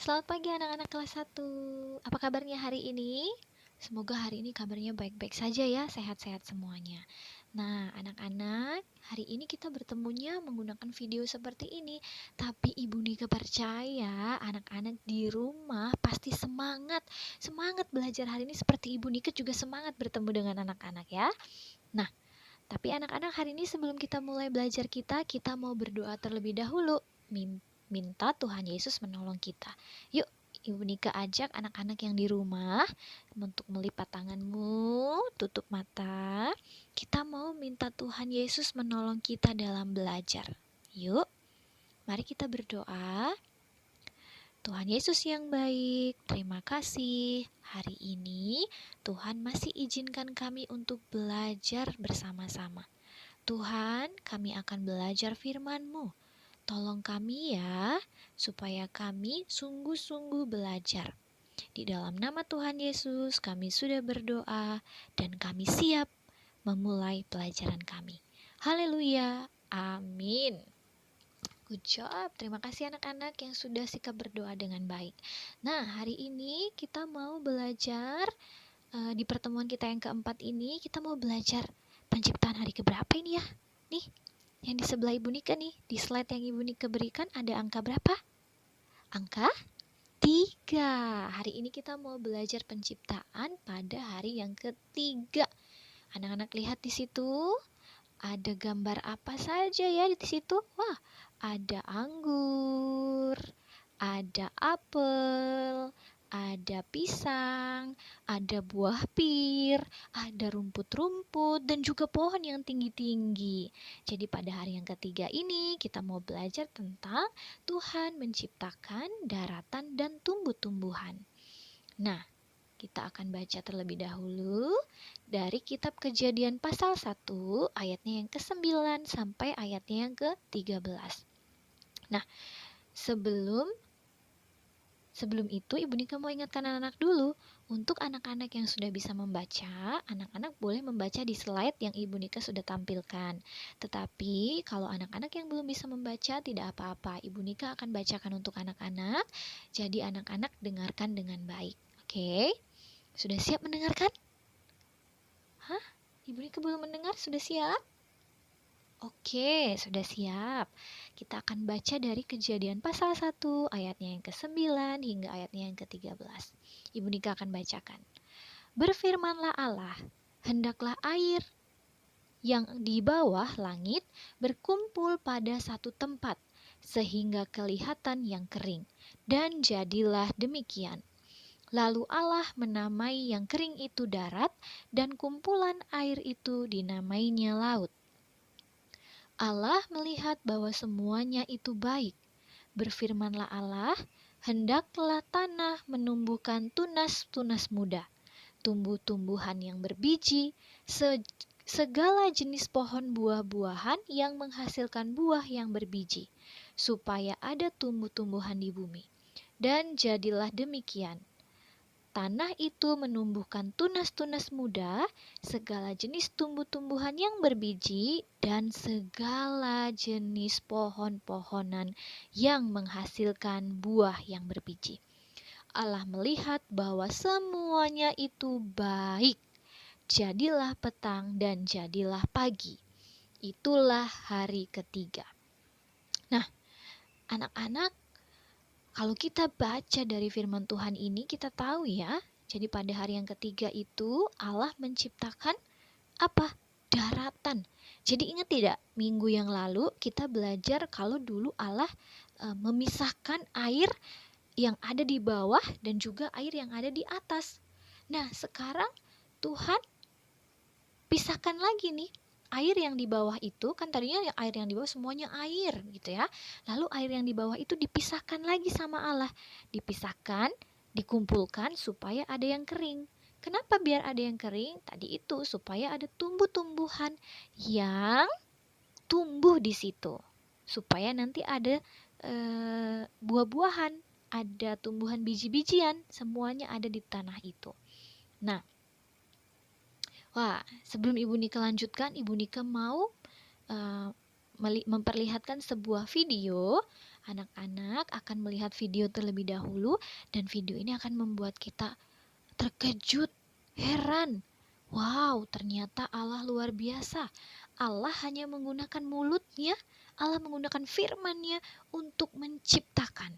Selamat pagi anak-anak kelas 1. Apa kabarnya hari ini? Semoga hari ini kabarnya baik-baik saja ya, sehat-sehat semuanya. Nah, anak-anak, hari ini kita bertemunya menggunakan video seperti ini. Tapi Ibu Nika percaya anak-anak di rumah pasti semangat. Semangat belajar hari ini seperti Ibu Nika juga semangat bertemu dengan anak-anak ya. Nah, tapi anak-anak hari ini sebelum kita mulai belajar kita mau berdoa terlebih dahulu. Minta Tuhan Yesus menolong kita. Yuk, Ibu Nika ajak anak-anak yang di rumah untuk melipat tanganmu, tutup mata. Kita mau minta Tuhan Yesus menolong kita dalam belajar. Yuk, mari kita berdoa. Tuhan Yesus yang baik, terima kasih. Hari ini Tuhan masih izinkan kami untuk belajar bersama-sama. Tuhan, kami akan belajar firman-Mu. Tolong kami ya, supaya kami sungguh-sungguh belajar. Di dalam nama Tuhan Yesus, kami sudah berdoa dan kami siap memulai pelajaran kami. Haleluya, amin. Good job, terima kasih anak-anak yang sudah sikap berdoa dengan baik. Nah, hari ini kita mau belajar, di pertemuan kita yang keempat ini, kita mau belajar penciptaan hari keberapa ini ya? Nih, yang di sebelah Ibu Nika nih, di slide yang Ibu Nika berikan ada angka berapa? Angka 3. Hari ini kita mau belajar penciptaan pada hari yang ketiga. Anak-anak lihat di situ, ada gambar apa saja ya di situ? Wah, ada anggur, ada apel, ada pisang, ada buah pir, ada rumput-rumput, dan juga pohon yang tinggi-tinggi. Jadi pada hari yang ketiga ini kita mau belajar tentang Tuhan menciptakan daratan dan tumbuh-tumbuhan. Nah, kita akan baca terlebih dahulu dari kitab Kejadian pasal 1 ayatnya yang ke-9 sampai ayatnya yang ke-13. Nah, sebelum itu Ibu Nika mau ingatkan anak-anak dulu. Untuk anak-anak yang sudah bisa membaca, anak-anak boleh membaca di slide yang Ibu Nika sudah tampilkan. Tetapi kalau anak-anak yang belum bisa membaca, tidak apa-apa. Ibu Nika akan bacakan untuk anak-anak. Jadi anak-anak dengarkan dengan baik. Oke? Sudah siap mendengarkan? Hah? Ibu Nika belum mendengar? Sudah siap? Oke, sudah siap. Kita akan baca dari Kejadian pasal 1 ayatnya yang ke-9 hingga ayatnya yang ke-13. Ibu Nika akan bacakan. Berfirmanlah Allah, hendaklah air yang di bawah langit berkumpul pada satu tempat, sehingga kelihatan yang kering. Dan jadilah demikian. Lalu Allah menamai yang kering itu darat, dan kumpulan air itu dinamainya laut. Allah melihat bahwa semuanya itu baik. Berfirmanlah Allah, hendaklah tanah menumbuhkan tunas-tunas muda, tumbuh-tumbuhan yang berbiji, segala jenis pohon buah-buahan yang menghasilkan buah yang berbiji, supaya ada tumbuh-tumbuhan di bumi. Dan jadilah demikian. Tanah itu menumbuhkan tunas-tunas muda, segala jenis tumbuh-tumbuhan yang berbiji, dan segala jenis pohon-pohonan yang menghasilkan buah yang berbiji. Allah melihat bahwa semuanya itu baik. Jadilah petang dan jadilah pagi. Itulah hari ketiga. Nah, anak-anak, kalau kita baca dari firman Tuhan ini, kita tahu ya, jadi pada hari yang ketiga itu Allah menciptakan apa? Daratan. Jadi ingat tidak, minggu yang lalu kita belajar kalau dulu Allah memisahkan air yang ada di bawah dan juga air yang ada di atas. Nah, sekarang Tuhan pisahkan lagi nih. Air yang di bawah itu, kan tadinya air yang di bawah semuanya air gitu ya. Lalu air yang di bawah itu dipisahkan lagi sama Allah. Dipisahkan, dikumpulkan supaya ada yang kering. Kenapa biar ada yang kering? Tadi itu supaya ada tumbuh-tumbuhan yang tumbuh di situ. Supaya nanti ada buah-buahan, ada tumbuhan biji-bijian, semuanya ada di tanah itu. Nah, wah, sebelum Ibu Nika lanjutkan, Ibu Nika mau memperlihatkan sebuah video. Anak-anak akan melihat video terlebih dahulu dan video ini akan membuat kita terkejut, heran. Wow, ternyata Allah luar biasa. Allah hanya menggunakan mulutnya, Allah menggunakan firman-Nya untuk menciptakan.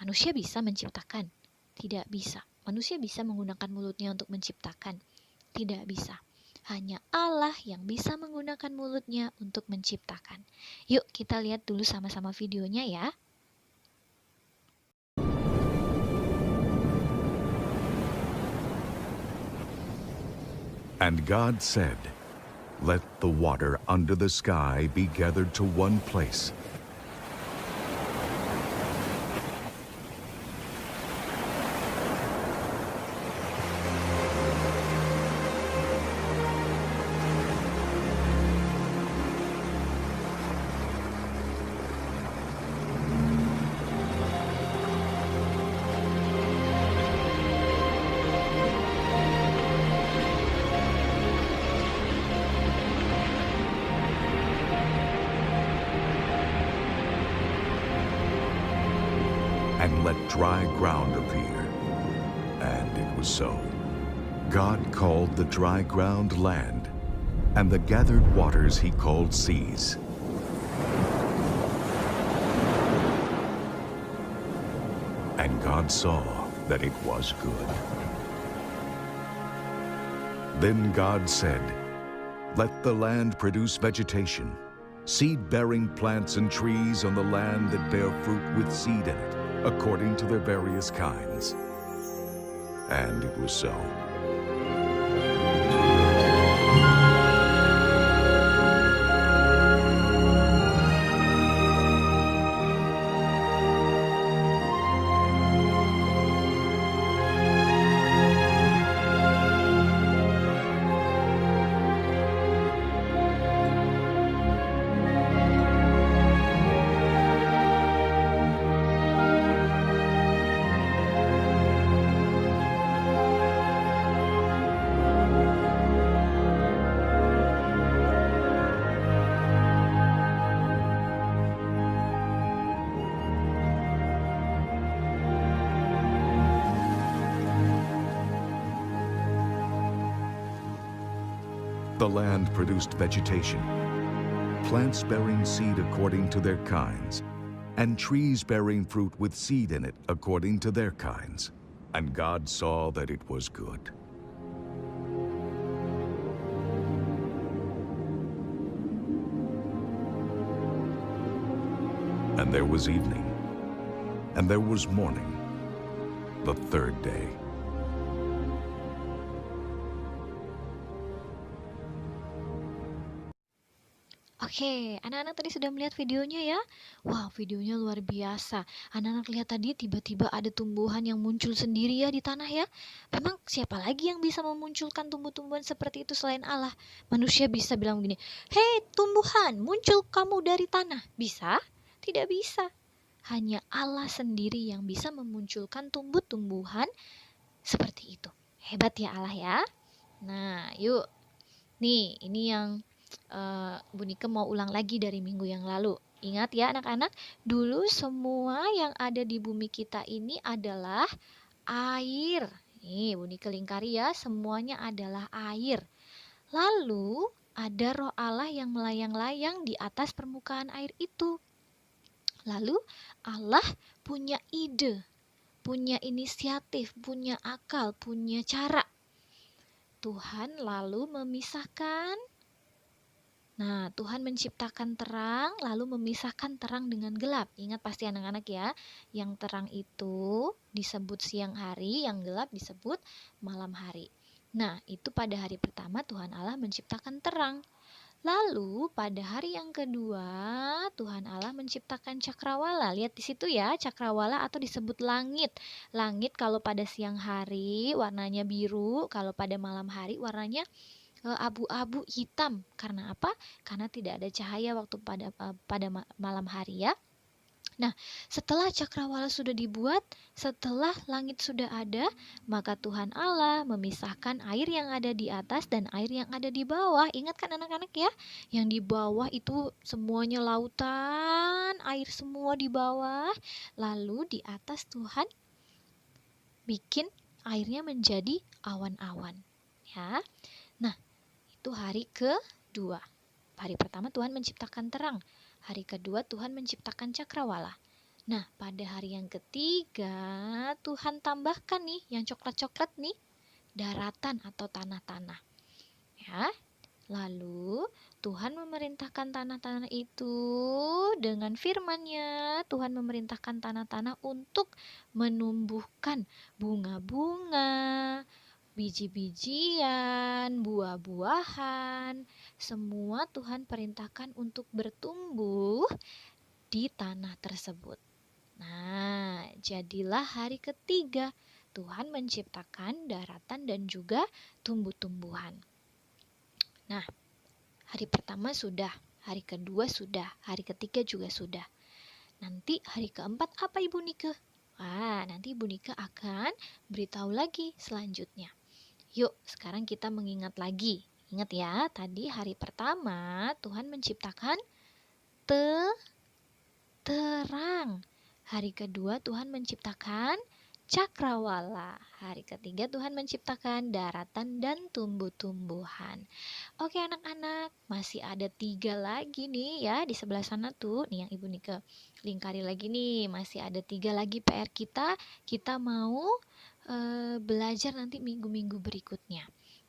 Manusia bisa menciptakan? Tidak bisa. Manusia bisa menggunakan mulutnya untuk menciptakan? Tidak bisa. Hanya Allah yang bisa menggunakan mulutnya untuk menciptakan. Yuk kita lihat dulu sama-sama videonya ya. And God said, "Let the water under the sky be gathered to one place, and let dry ground appear." And it was so. God called the dry ground land, and the gathered waters he called seas. And God saw that it was good. Then God said, "Let the land produce vegetation, seed-bearing plants and trees on the land that bear fruit with seed in it, according to their various kinds." And it was so. The land produced vegetation, plants bearing seed according to their kinds, and trees bearing fruit with seed in it according to their kinds. And God saw that it was good. And there was evening, and there was morning, the third day. Oke, anak-anak tadi sudah melihat videonya ya? Wow, videonya luar biasa. Anak-anak lihat tadi tiba-tiba ada tumbuhan yang muncul sendiri ya di tanah ya. Memang siapa lagi yang bisa memunculkan tumbuh-tumbuhan seperti itu selain Allah? Manusia bisa bilang begini, "Hei tumbuhan, muncul kamu dari tanah." Bisa? Tidak bisa. Hanya Allah sendiri yang bisa memunculkan tumbuh-tumbuhan seperti itu. Hebat ya Allah ya. Nah, yuk. Nih, ini yang Bu Nike mau ulang lagi dari minggu yang lalu. Ingat ya anak-anak, dulu semua yang ada di bumi kita ini adalah air. Nih, Bu Nike lingkari ya, semuanya adalah air. Lalu ada roh Allah yang melayang-layang di atas permukaan air itu. Lalu Allah punya ide, punya inisiatif, punya akal, punya cara. Tuhan lalu memisahkan. Nah, Tuhan menciptakan terang, lalu memisahkan terang dengan gelap. Ingat pasti anak-anak ya, yang terang itu disebut siang hari, yang gelap disebut malam hari. Nah, itu pada hari pertama Tuhan Allah menciptakan terang. Lalu pada hari yang kedua, Tuhan Allah menciptakan cakrawala. Lihat di situ ya, cakrawala atau disebut langit. Langit kalau pada siang hari warnanya biru, kalau pada malam hari warnanya abu-abu hitam. Karena apa? Karena tidak ada cahaya waktu pada malam hari ya. Nah, setelah cakrawala sudah dibuat, setelah langit sudah ada, maka Tuhan Allah memisahkan air yang ada di atas dan air yang ada di bawah. Ingat kan anak-anak ya? Yang di bawah itu semuanya lautan, air semua di bawah. Lalu di atas Tuhan bikin airnya menjadi awan-awan. Ya. Nah, itu hari kedua. Hari pertama Tuhan menciptakan terang. Hari kedua Tuhan menciptakan cakrawala. Nah, pada hari yang ketiga, Tuhan tambahkan nih yang coklat-coklat nih, daratan atau tanah-tanah. Ya, lalu Tuhan memerintahkan tanah-tanah itu dengan firman-Nya. Tuhan memerintahkan tanah-tanah untuk menumbuhkan bunga-bunga, biji-bijian, buah-buahan. Semua Tuhan perintahkan untuk bertumbuh di tanah tersebut. Nah, jadilah hari ketiga Tuhan menciptakan daratan dan juga tumbuh-tumbuhan. Nah, hari pertama sudah, hari kedua sudah, hari ketiga juga sudah. Nanti hari keempat apa Ibu Nike? Nanti Ibu Nike akan beritahu lagi selanjutnya. Yuk, sekarang kita mengingat lagi. Ingat ya, tadi hari pertama Tuhan menciptakan terang. Hari kedua Tuhan menciptakan cakrawala. Hari ketiga Tuhan menciptakan daratan dan tumbuh-tumbuhan. Oke anak-anak, masih ada 3 lagi nih ya di sebelah sana tuh. Nih yang Ibu Nike lingkari lagi nih. Masih ada 3 lagi PR kita. Kita mau belajar nanti minggu-minggu berikutnya.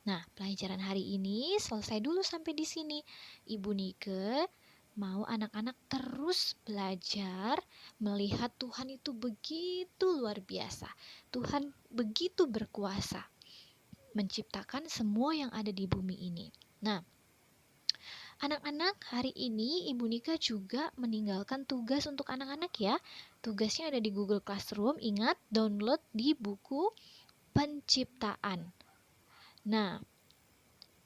Nah, pelajaran hari ini selesai dulu sampai di sini. Ibu Nike mau anak-anak terus belajar melihat Tuhan itu begitu luar biasa. Tuhan begitu berkuasa menciptakan semua yang ada di bumi ini. Nah, anak-anak, hari ini Ibu Nika juga meninggalkan tugas untuk anak-anak ya. Tugasnya ada di Google Classroom. Ingat, download di buku penciptaan. Nah,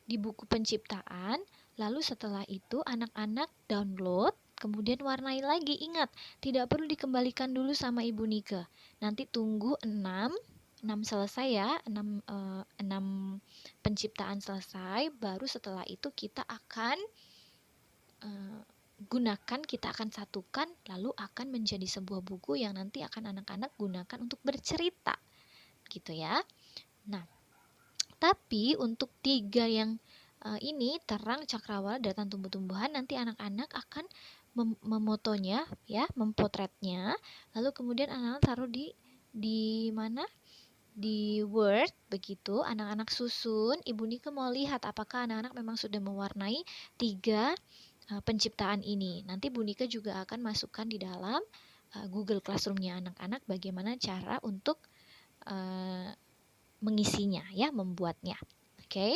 di buku penciptaan, lalu setelah itu anak-anak download, kemudian warnai lagi. Ingat, tidak perlu dikembalikan dulu sama Ibu Nike. Nanti tunggu 6 selesai ya, 6 penciptaan selesai, baru setelah itu kita akan kita akan satukan, lalu akan menjadi sebuah buku yang nanti akan anak-anak gunakan untuk bercerita, gitu ya. Nah, tapi untuk 3 yang ini terang, cakrawala, daratan, tumbuh-tumbuhan, nanti anak-anak akan memotonya ya, mempotretnya, lalu kemudian anak-anak taruh di mana? Di Word begitu. Anak-anak susun. Ibu Nike mau lihat apakah anak-anak memang sudah mewarnai 3 penciptaan ini. Nanti Bu Nike juga akan masukkan di dalam Google Classroom-nya anak-anak bagaimana cara untuk mengisinya ya, membuatnya. Oke.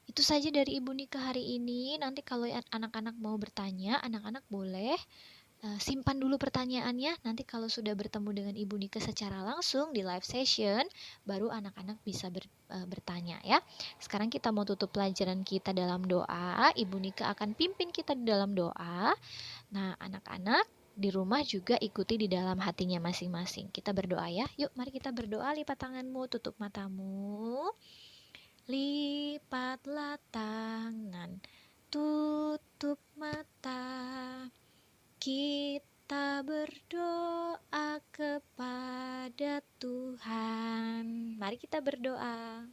Itu saja dari Ibu Nika hari ini. Nanti kalau anak-anak mau bertanya, anak-anak boleh simpan dulu pertanyaannya. Nanti kalau sudah bertemu dengan Ibu Nika secara langsung di live session, baru anak-anak bisa bertanya ya. Sekarang kita mau tutup pelajaran kita dalam doa. Ibu Nika akan pimpin kita di dalam doa. Nah, anak-anak di rumah juga ikuti di dalam hatinya masing-masing. Kita berdoa ya. Yuk, mari kita berdoa. Lipat tanganmu, tutup matamu. Lipatlah tangan, tutup mata. Kita berdoa kepada Tuhan. Mari kita berdoa.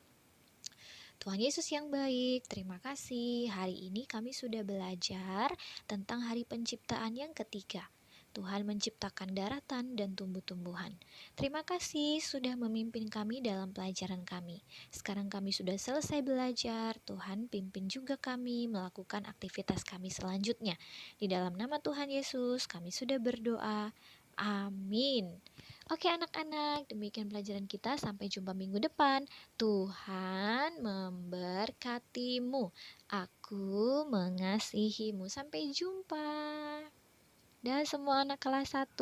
Tuhan Yesus yang baik, terima kasih. Hari ini kami sudah belajar tentang hari penciptaan yang ketiga. Tuhan menciptakan daratan dan tumbuh-tumbuhan. Terima kasih sudah memimpin kami dalam pelajaran kami. Sekarang kami sudah selesai belajar. Tuhan pimpin juga kami melakukan aktivitas kami selanjutnya. Di dalam nama Tuhan Yesus, kami sudah berdoa. Amin. Oke anak-anak, demikian pelajaran kita. Sampai jumpa minggu depan. Tuhan memberkatimu. Aku mengasihimu. Sampai jumpa. Dan semua anak kelas 1.